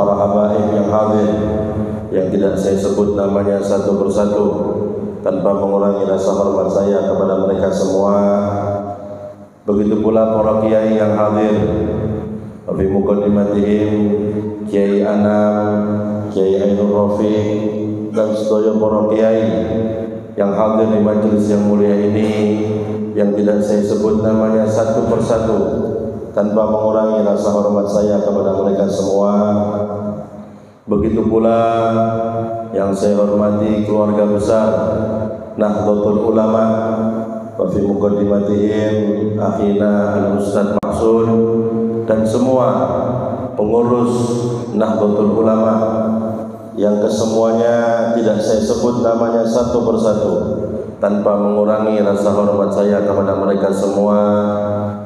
para habaib yang hadir, yang tidak saya sebut namanya satu persatu tanpa mengurangi rasa hormat saya kepada mereka semua. Begitu pula para kiai yang hadir, fi muqaddimatihim Kiai Anam, Kiai Ainur Rafiq, dan sedaya para kiai yang hadir di majelis yang mulia ini, yang tidak saya sebut namanya satu persatu tanpa mengurangi rasa hormat saya kepada mereka semua. Begitu pula yang saya hormati keluarga besar Nahdlatul Ulama, wa fi muqaddimatihim akhina al-Ustaz Maksud, dan semua pengurus Nahdlatul Ulama yang kesemuanya tidak saya sebut namanya satu persatu tanpa mengurangi rasa hormat saya kepada mereka semua.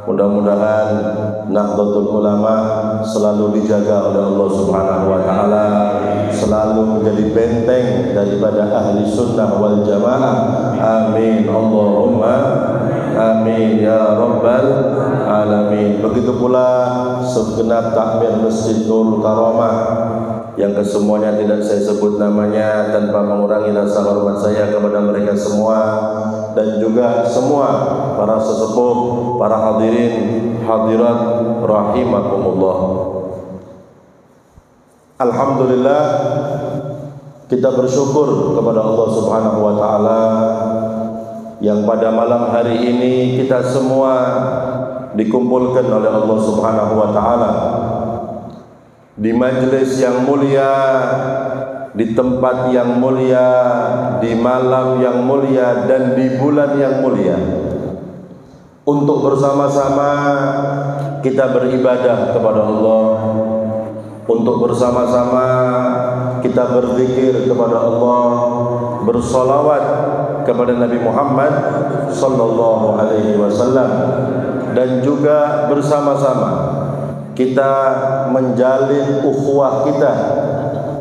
Mudah-mudahan Nahdlatul Ulama selalu dijaga oleh Allah Subhanahu wa taala, selalu menjadi benteng daripada ahli sunnah wal jamaah. Amin Allahumma amin ya rabbal alamin. Begitu pula segenap takmir Masjid Nurul Karamah yang kesemuanya tidak saya sebut namanya tanpa mengurangi rasa hormat saya kepada mereka semua, dan juga semua para sesepuh, para hadirin hadirat rahimakumullah. Alhamdulillah, kita bersyukur kepada Allah Subhanahu wa taala yang pada malam hari ini kita semua dikumpulkan oleh Allah Subhanahu wa taala di majelis yang mulia, di tempat yang mulia, di malam yang mulia, dan di bulan yang mulia, untuk bersama-sama kita beribadah kepada Allah, untuk bersama-sama kita berzikir kepada Allah, bersolawat kepada Nabi Muhammad sallallahu alaihi wasallam, dan juga bersama-sama kita menjalin ukhuwah kita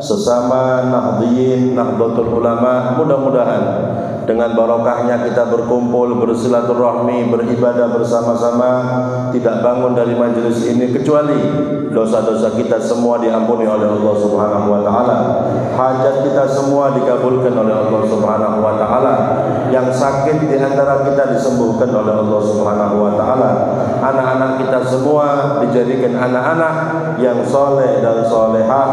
sesama Nahdliyin, Nahdlatul Ulama. Mudah-mudahan dengan barokahnya kita berkumpul, bersilaturahmi, beribadah bersama-sama, tidak bangun dari majelis ini kecuali dosa-dosa kita semua diampuni oleh Allah Subhanahu wa taala. Hajat kita semua dikabulkan oleh Allah Subhanahu wa taala. Yang sakit di antara kita disembuhkan oleh Allah Subhanahu wa taala. Anak-anak kita semua dijadikan anak-anak yang soleh dan solehah,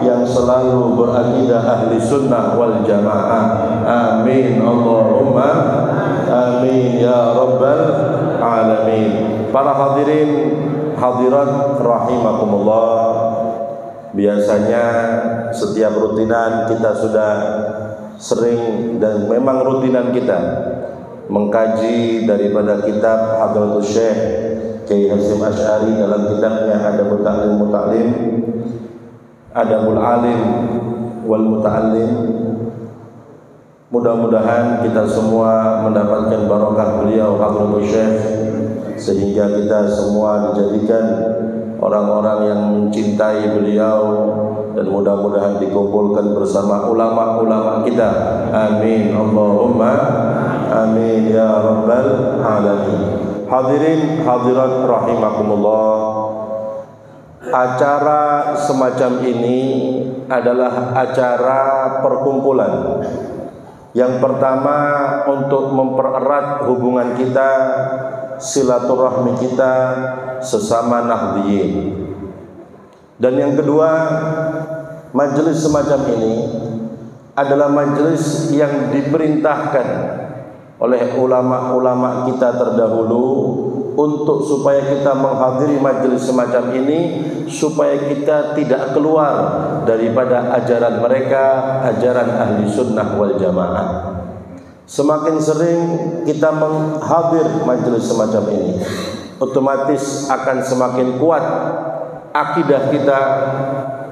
yang selalu berakidah ahli sunnah wal jamaah. Amin Allahumma amin ya rabbal alamin. Para hadirin hadirat rahimakumullah, biasanya setiap rutinan kita sudah sering, dan memang rutinan kita mengkaji daripada kitab Hadratus Syekh Kiai Hasyim Asy'ari dalam kitabnya Adabul Ta'lim Muta'allim, Adabul Alim wal Muta'allim. Mudah-mudahan kita semua mendapatkan barokah beliau Hadratus Syekh, sehingga kita semua dijadikan orang-orang yang mencintai beliau, dan mudah-mudahan dikumpulkan bersama ulama-ulama kita. Amin Allahumma amin ya rabbal alamin. Hadirin hadirat rahimakumullah, acara semacam ini adalah acara perkumpulan. Yang pertama, untuk mempererat hubungan kita, silaturahmi kita sesama Nahdliyin. Dan yang kedua, majelis semacam ini adalah majelis yang diperintahkan oleh ulama-ulama kita terdahulu untuk supaya kita menghadiri majelis semacam ini, supaya kita tidak keluar daripada ajaran mereka, ajaran ahli sunnah wal jamaah. Semakin sering kita menghadir majelis semacam ini, otomatis akan semakin kuat akidah kita,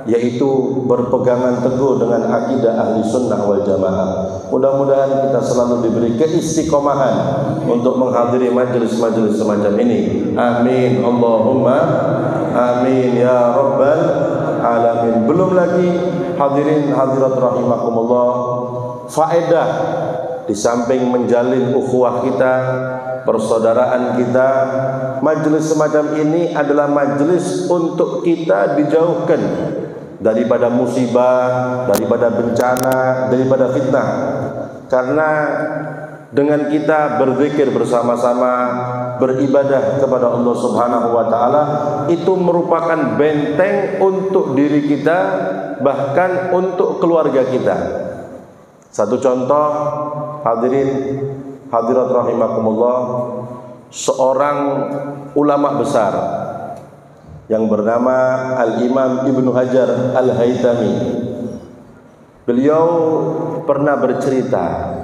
yaitu berpegangan teguh dengan akidah ahli sunnah wal jamaah. Mudah-mudahan kita selalu diberi keistiqomahan untuk menghadiri majelis-majelis semacam ini. Amin Allahumma amin ya rabbal alamin. Belum lagi hadirin hadirat rahimakumullah, faedah di samping menjalin ukhuwah kita, persaudaraan kita, majelis semacam ini adalah majelis untuk kita dijauhkan daripada musibah, daripada bencana, daripada fitnah. Karena dengan kita berzikir bersama-sama, beribadah kepada Allah Subhanahu wa taala, itu merupakan benteng untuk diri kita, bahkan untuk keluarga kita. Satu contoh, hadirin hadirat rahimakumullah, seorang ulama besar yang bernama Al-Imam Ibnu Hajar Al-Haytami. Beliau pernah bercerita,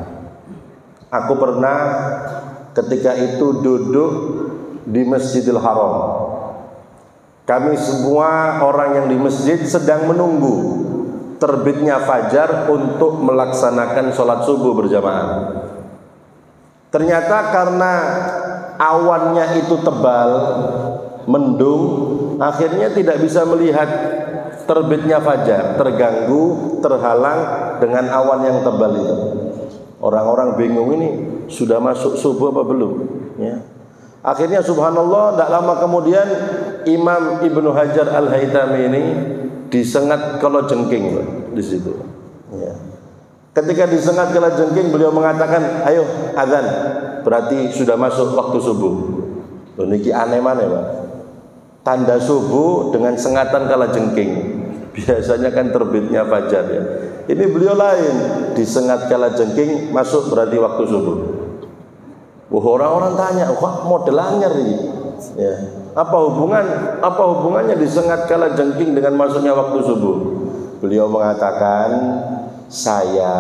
aku pernah ketika itu duduk di Masjidil Haram. Kami semua orang yang di masjid sedang menunggu terbitnya fajar untuk melaksanakan sholat subuh berjamaah. Ternyata karena awannya itu tebal, mendung, akhirnya tidak bisa melihat terbitnya fajar, terganggu, terhalang dengan awan yang tebal itu. Orang-orang bingung, ini sudah masuk subuh apa belum? Ya. Akhirnya subhanallah, tidak lama kemudian Imam Ibnu Hajar Al-Haytami ini disengat kalajengking di situ. Ya. Ketika disengat kalajengking, beliau mengatakan, ayo azan, berarti sudah masuk waktu subuh. Niki aneh mana Pak? Tanda subuh dengan sengatan kalajengking. Biasanya kan terbitnya fajar ya. Ini beliau lain, disengat kalajengking masuk berarti waktu subuh. Orang-orang tanya, kok model anyar ini? Ya. Apa hubungannya disengat kalajengking dengan masuknya waktu subuh? Beliau mengatakan, saya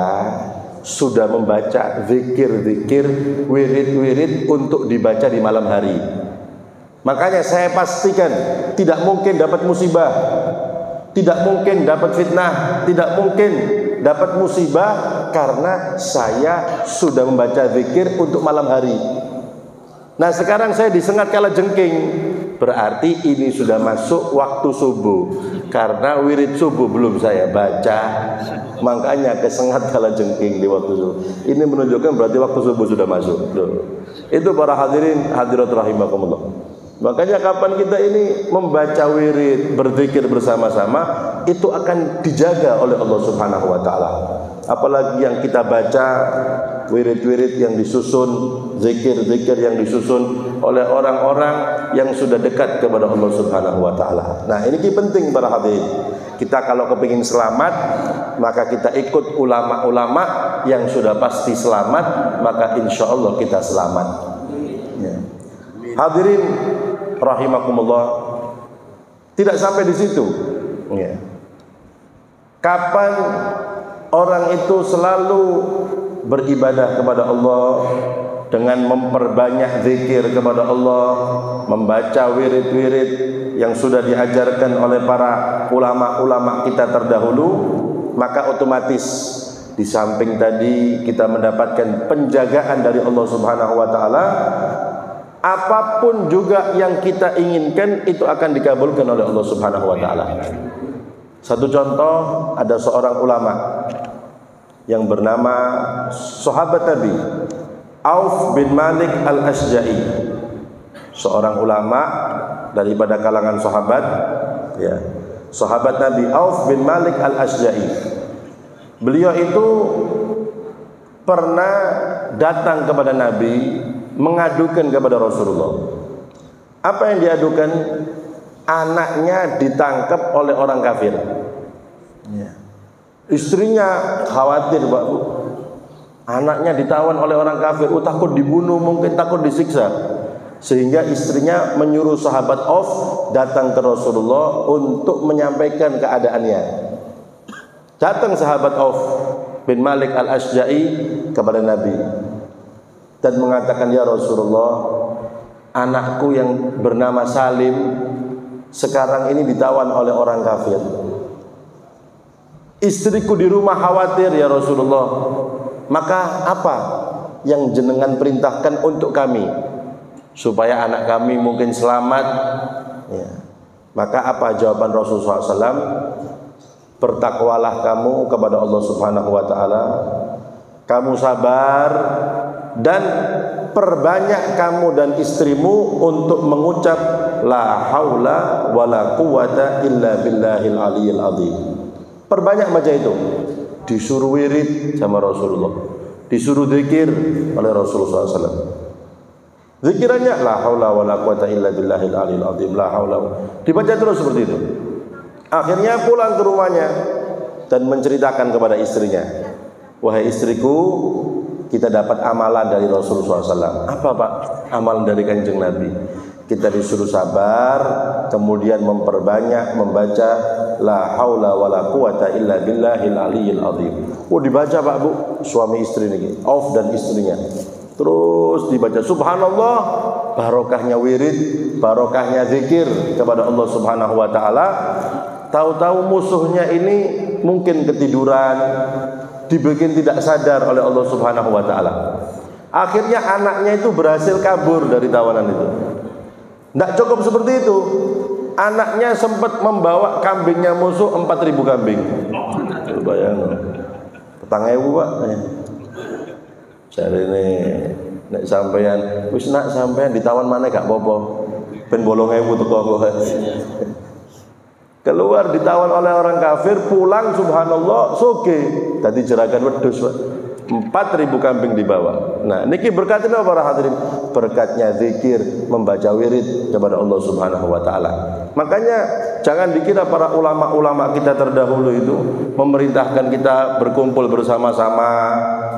sudah membaca zikir-zikir, wirid-wirid untuk dibaca di malam hari. Makanya saya pastikan tidak mungkin dapat musibah, tidak mungkin dapat fitnah, tidak mungkin dapat musibah karena saya sudah membaca zikir untuk malam hari. Nah sekarang saya disengat kalajengking, berarti ini sudah masuk waktu subuh. Karena wirid subuh belum saya baca, makanya kesengat kalajengking di waktu subuh. Ini menunjukkan berarti waktu subuh sudah masuk. Itu para hadirin hadirat rahimakumullah. Makanya kapan kita ini membaca wirid, berzikir bersama-sama, itu akan dijaga oleh Allah Subhanahu wa taala. Apalagi yang kita baca wirid-wirid yang disusun, zikir-zikir yang disusun oleh orang-orang yang sudah dekat kepada Allah Subhanahu wa taala. Nah, ini penting para hadirin. Kita kalau kepingin selamat, maka kita ikut ulama-ulama yang sudah pasti selamat, maka insya Allah kita selamat. Ya. Hadirin rahimakumullah, tidak sampai di situ. Ya. Kapan orang itu selalu beribadah kepada Allah dengan memperbanyak zikir kepada Allah, membaca wirid-wirid yang sudah diajarkan oleh para ulama-ulama kita terdahulu, maka otomatis di samping tadi kita mendapatkan penjagaan dari Allah Subhanahu wa taala. Apapun juga yang kita inginkan itu akan dikabulkan oleh Allah Subhanahu wa taala. Satu contoh, ada seorang ulama yang bernama sahabat Nabi Auf bin Malik Al-Asja'i. Seorang ulama daripada kalangan sahabat, ya. Sahabat Nabi Auf bin Malik Al-Asja'i. Beliau itu pernah datang kepada Nabi, mengadukan kepada Rasulullah. Apa yang diadukan? Anaknya ditangkap oleh orang kafir. Ya. Istrinya khawatir, Pak Bu. Anaknya ditawan oleh orang kafir, takut dibunuh, mungkin takut disiksa. Sehingga istrinya menyuruh sahabat Auf datang ke Rasulullah untuk menyampaikan keadaannya. Datang sahabat Auf bin Malik Al-Asja'i kepada Nabi dan mengatakan, ya Rasulullah, anakku yang bernama Salim sekarang ini ditawan oleh orang kafir. Istriku di rumah khawatir ya Rasulullah. Maka apa yang jenengan perintahkan untuk kami supaya anak kami mungkin selamat? Ya. Maka apa jawaban Rasulullah SAW? Bertakwalah kamu kepada Allah Subhanahu wa taala. Kamu sabar dan perbanyak kamu dan istrimu untuk mengucap la haula wala quwata illa billahil aliyil azim. Perbanyak baca itu. Disuruh wirid sama Rasulullah, disuruh zikir oleh Rasulullah SAW. Zikirannya la haula wala quwata illa billahil aliyil azim, la haula. Dibaca terus seperti itu. Akhirnya pulang ke rumahnya dan menceritakan kepada istrinya, wahai istriku, kita dapat amalan dari Rasulullah SAW. Apa Pak? Amalan dari Kanjeng Nabi. Kita disuruh sabar, kemudian memperbanyak membaca la haula wala quwata illa billahil aliyil azim. Oh, dibaca Pak Bu, suami istri ini, Auf dan istrinya. Terus dibaca subhanallah, barokahnya wirid, barokahnya zikir kepada Allah Subhanahu wa taala. Tahu-tahu musuhnya ini mungkin ketiduran, dibikin tidak sadar oleh Allah Subhanahu wa taala. Akhirnya anaknya itu berhasil kabur dari tawanan itu. Tidak cukup seperti itu. Anaknya sempat membawa kambingnya musuh 4.000 kambing. Bayang. Petang ewu Pak. Cari ini nek sampean wis nak sampean ditawan mana gak apa-apa. Ben 8.000 teko kok. Keluar ditawan oleh orang kafir, pulang subhanallah soge. Tadi jeragan wedhus Pak. 4.000 kambing dibawa. Nah, niki berkatnya para hadirin, berkatnya zikir, membaca wirid kepada Allah Subhanahu wa taala. Makanya jangan dikira para ulama-ulama kita terdahulu itu memerintahkan kita berkumpul bersama-sama,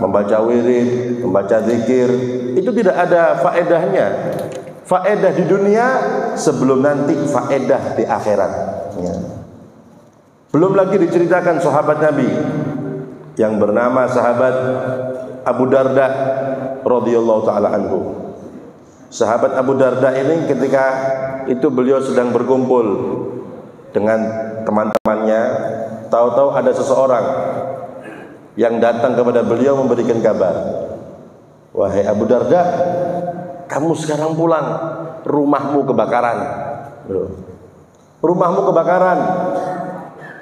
membaca wirid, membaca zikir. Itu tidak ada faedahnya. Faedah di dunia sebelum nanti faedah di akhirat. Ya. Belum lagi diceritakan sahabat Nabi yang bernama sahabat Abu Darda radhiyallahu taala anhu. Sahabat Abu Darda ini ketika itu beliau sedang berkumpul dengan teman-temannya, tahu-tahu ada seseorang yang datang kepada beliau memberikan kabar. Wahai Abu Darda, kamu sekarang pulang, rumahmu kebakaran. Rumahmu kebakaran.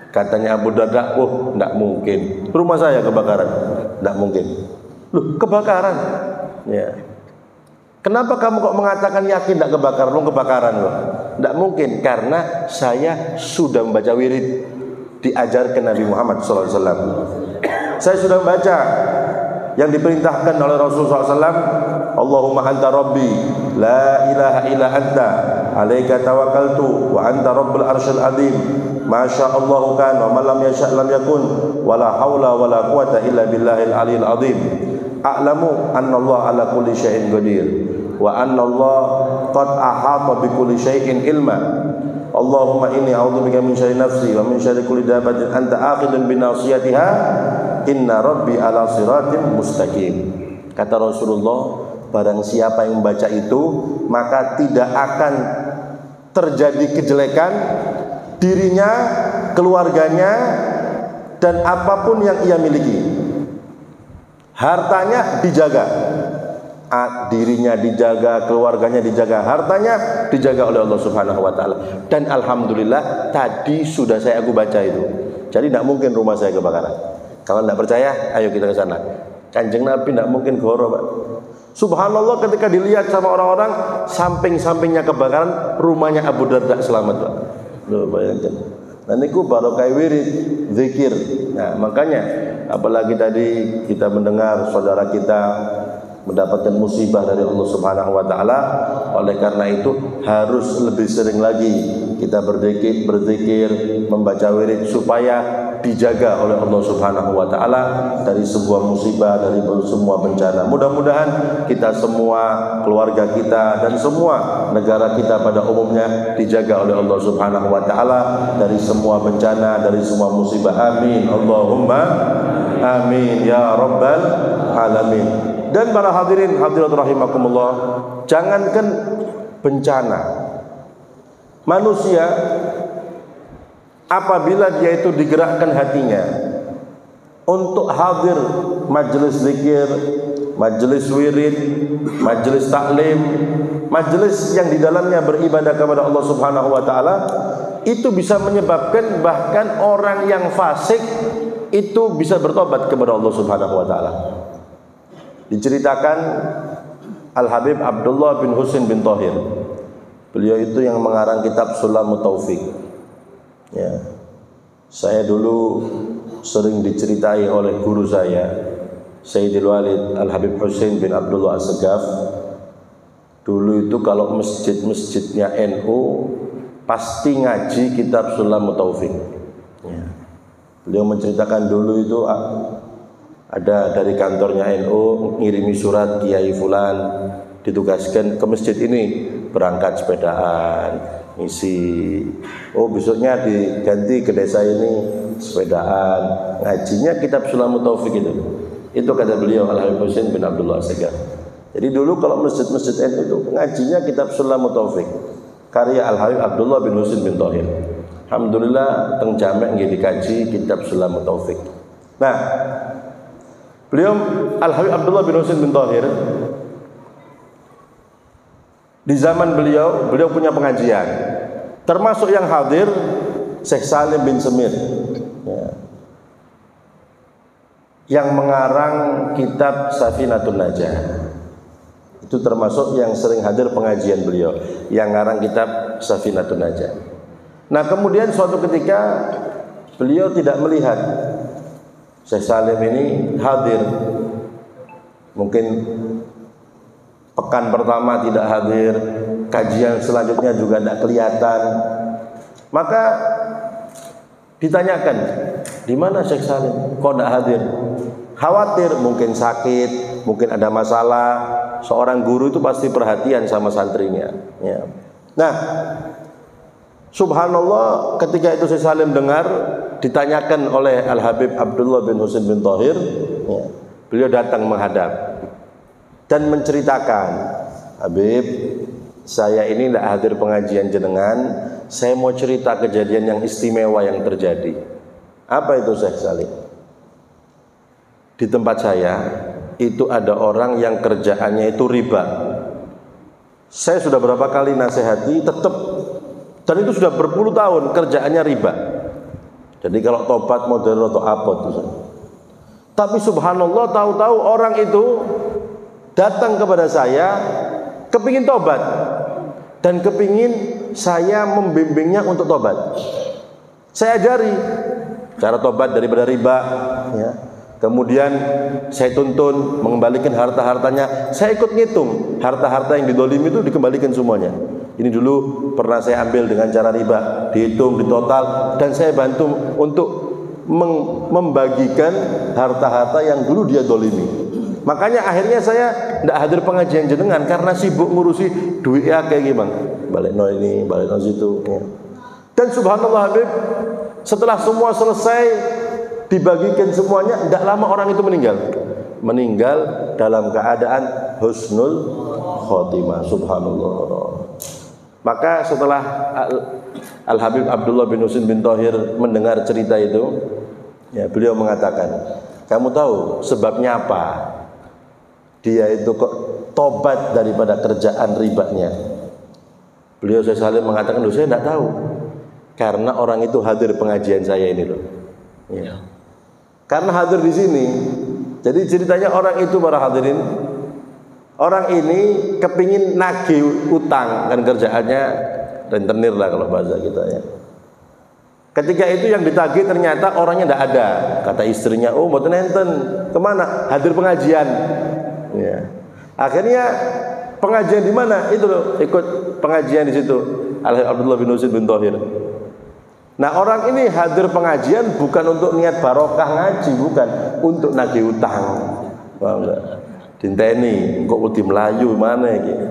Katanya Abu Darda, oh tidak mungkin, rumah saya kebakaran. Tidak mungkin. Loh, kebakaran? Ya. Kenapa kamu kok mengatakan yakin tidak kebakaran? Lu kebakaran loh. Tidak mungkin, karena saya sudah membaca wirid diajarkan Nabi Muhammad SAW. Saya sudah membaca yang diperintahkan oleh Rasulullah SAW. Allahumma anta rabbi la ilaha illa anta alaika tawakkaltu wa anta rabbul arsyil azim. Masya Allah kan wa malam yasha' lam yakun wala haula wala quwata illa billahil aliyil azim. A'lamu anna Allah ala kulli syai'in qadir wa anna Allah qad ahata bi kulli syai'in ilma. Allahumma inni a'udzubika min syarri nafsi wa min syarri kulli dabbatin anta akhidun bi nasiyatiha inna rabbi ala siratim mustaqim. Kata Rasulullah, barang siapa yang membaca itu maka tidak akan terjadi kejelekan dirinya, keluarganya, dan apapun yang ia miliki. Hartanya dijaga, dirinya dijaga, keluarganya dijaga, hartanya dijaga oleh Allah Subhanahu wa taala. Dan alhamdulillah tadi sudah aku baca itu. Jadi tidak mungkin rumah saya kebakaran. Kalau tidak percaya, ayo kita ke sana. Kanjeng Nabi tidak mungkin goro, Pak. Subhanallah, ketika dilihat sama orang-orang, samping-sampingnya kebakaran, rumahnya Abu Darda selamat, Pak. Loh, bayangkan. Nah, niku barokah wirid, zikir. Nah, makanya apalagi tadi kita mendengar saudara kita mendapatkan musibah dari Allah Subhanahu wa taala, oleh karena itu harus lebih sering lagi kita berzikir, membaca wirid supaya dijaga oleh Allah Subhanahu wa taala dari sebuah musibah, dari semua bencana. Mudah-mudahan kita semua, keluarga kita dan semua negara kita pada umumnya dijaga oleh Allah Subhanahu wa taala dari semua bencana, dari semua musibah. Amin. Allahumma amin ya rabbal alamin. Dan para hadirin hadirat rahimakumullah, jangankan bencana, manusia apabila dia itu digerakkan hatinya untuk hadir majelis zikir, majelis wirid, majelis taklim, majelis yang di dalamnya beribadah kepada Allah Subhanahu wa taala, itu bisa menyebabkan bahkan orang yang fasik itu bisa bertobat kepada Allah Subhanahu wa taala. Diceritakan Al-Habib Abdullah bin Husain bin Thahir, Beliau itu yang mengarang kitab Sulamut Taufik. Ya. Saya dulu sering diceritai oleh guru saya, Sayyidil Walid Al-Habib Husain bin Abdullah As-Segaf. Dulu itu kalau masjid-masjidnya NU pasti ngaji kitab Sulamut Taufik. Ya. Beliau menceritakan dulu itu ada dari kantornya NU ngirimi surat Kiai Fulan, ditugaskan ke masjid ini, berangkat sepedaan, ngisi. Oh, besoknya diganti ke desa ini, sepedaan, ngajinya kitab Sulamut Taufik itu. Itu kata beliau Al-Habib Husain bin Abdullah As-Segaf. Jadi dulu kalau masjid-masjid NU itu ngajinya kitab Sulamut Taufik, karya Al-Habib Abdullah bin Husain bin Thahir. Alhamdulillah teng jamek nggih dikaji kitab Sulamut Taufik. Nah, beliau Al-Habib Abdullah bin Husain bin Thahir, di zaman beliau punya pengajian. Termasuk yang hadir Syekh Salim bin Semir, ya, yang mengarang kitab Safinatun Najah. Itu termasuk yang sering hadir pengajian beliau, yang ngarang kitab Safinatun Najah. Nah, kemudian suatu ketika beliau tidak melihat Syekh Salim ini hadir. Mungkin pekan pertama tidak hadir, kajian selanjutnya juga tidak kelihatan. Maka ditanyakan, di mana Syekh Salim? Kok tidak hadir? Khawatir, mungkin sakit, mungkin ada masalah. Seorang guru itu pasti perhatian sama santrinya. Ya. Nah, subhanallah, ketika itu Syekh Salim dengar ditanyakan oleh Al-Habib Abdullah bin Husain bin Thahir, ya, beliau datang menghadap dan menceritakan, Habib, saya ini tidak hadir pengajian jenengan, saya mau cerita kejadian yang istimewa yang terjadi. Apa itu Syekh Salim? Di tempat saya itu ada orang yang kerjaannya itu riba. Saya sudah berapa kali nasihati, tetap, dan itu sudah berpuluh tahun kerjaannya riba. Jadi kalau tobat modern atau apa itu. Tapi subhanallah, tahu-tahu orang itu datang kepada saya kepingin tobat dan kepingin saya membimbingnya untuk tobat. Saya ajari cara tobat daripada riba, ya. Kemudian saya tuntun mengembalikan harta-hartanya. Saya ikut ngitung harta-harta yang didolimi itu dikembalikan semuanya. Ini dulu pernah saya ambil dengan cara riba, dihitung, ditotal, dan saya bantu untuk membagikan harta-harta yang dulu dia dolimi. Makanya akhirnya saya tidak hadir pengajian jenengan karena sibuk ngurusi duitnya kayak gimana, balik no ini, balik no situ. Ya. Dan subhanallah Habib, setelah semua selesai dibagikan semuanya, tidak lama orang itu meninggal dalam keadaan husnul khotimah. Subhanallah. Maka setelah Al-Habib Abdullah bin Husain bin Thahir mendengar cerita itu, ya, beliau mengatakan, kamu tahu sebabnya apa dia itu kok tobat daripada kerjaan ribanya? Beliau Syekh Salim mengatakan, saya tidak tahu, karena orang itu hadir pengajian saya ini loh. Ya. Karena hadir di sini. Jadi ceritanya orang itu, para hadirin, orang ini kepingin nagih utang, kan kerjaannya rentenir lah kalau bahasa kita, ya. Ketika itu yang ditagih ternyata orangnya tidak ada. Kata istrinya, oh mboten enten, kemana? Hadir pengajian. Ya. Akhirnya pengajian di mana? Itu loh, ikut pengajian di situ. Abdullah bin Husain bin Thahir. Nah, orang ini hadir pengajian bukan untuk niat barokah ngaji, bukan, untuk nagih utang. Paham enggak? Dinteni, kok udah Melayu mana gitu.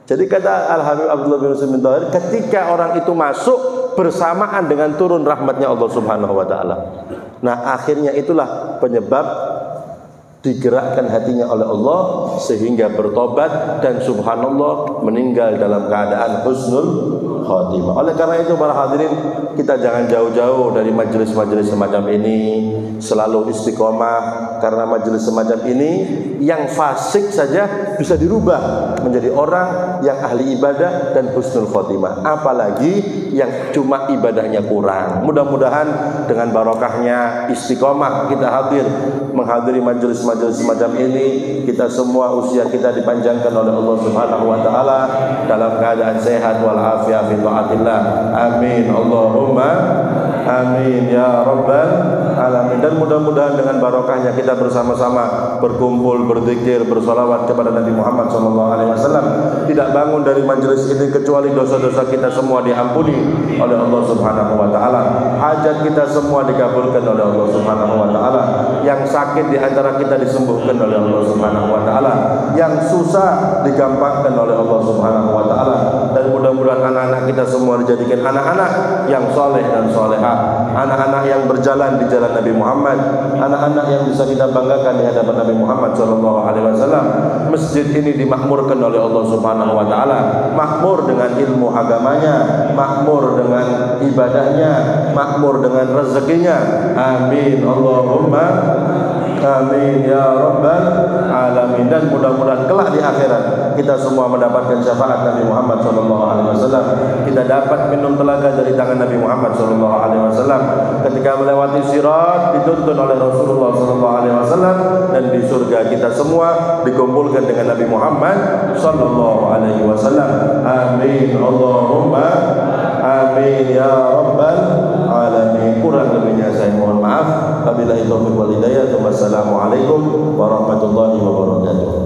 Jadi kata Al-Habib Abdullah bin Husain bin Thahir, ketika orang itu masuk bersamaan dengan turun rahmatnya Allah Subhanahu wa taala. Nah, akhirnya itulah penyebab digerakkan hatinya oleh Allah sehingga bertobat dan subhanallah meninggal dalam keadaan husnul khatimah. Oleh karena itu para hadirin, kita jangan jauh-jauh dari majelis-majelis semacam ini, selalu istiqomah, karena majelis semacam ini yang fasik saja bisa dirubah menjadi orang yang ahli ibadah dan husnul khotimah, apalagi yang cuma ibadahnya kurang. Mudah-mudahan dengan barokahnya istiqomah kita hadir menghadiri majelis-majelis semacam ini, kita semua usia kita dipanjangkan oleh Allah Subhanahu wa taala dalam keadaan sehat wal afiat fi taatillah. Amin Allahumma amin ya rabbal alamin. Dan mudah-mudahan dengan barokahnya kita bersama-sama berkumpul, berzikir, bersolawat kepada Nabi Muhammad SAW, tidak bangun dari majelis ini kecuali dosa-dosa kita semua diampuni oleh Allah Subhanahu wa taala, hajat kita semua dikabulkan oleh Allah Subhanahu wa taala, yang sakit di antara kita disembuhkan oleh Allah Subhanahu wa taala, yang susah digampangkan oleh Allah Subhanahu wa taala, dan mudah-mudahan anak-anak kita semua dijadikan anak-anak yang soleh dan solehah, anak-anak yang berjalan di jalan Nabi Muhammad, anak-anak yang bisa kita banggakan di hadapan Nabi Muhammad SAW. Masjid ini dimakmurkan oleh Allah Subhanahu wa taala, makmur dengan ilmu agamanya, makmur dengan ibadahnya, makmur dengan rezekinya. Amin Allahumma amin ya rabbal alamin. Dan mudah-mudahan kelak di akhirat kita semua mendapatkan syafaat Nabi Muhammad SAW. Kita dapat minum telaga dari tangan Nabi Muhammad SAW ketika melewati sirat, dituntun oleh Rasulullah SAW, dan di surga kita semua dikumpulkan dengan Nabi Muhammad SAW. Amin Allahumma amin ya rabbal alamin. Kurang lebihnya saya mohon maaf. Wabillahi taufiq wal hidayah. Wassalamualaikum warahmatullahi wabarakatuh.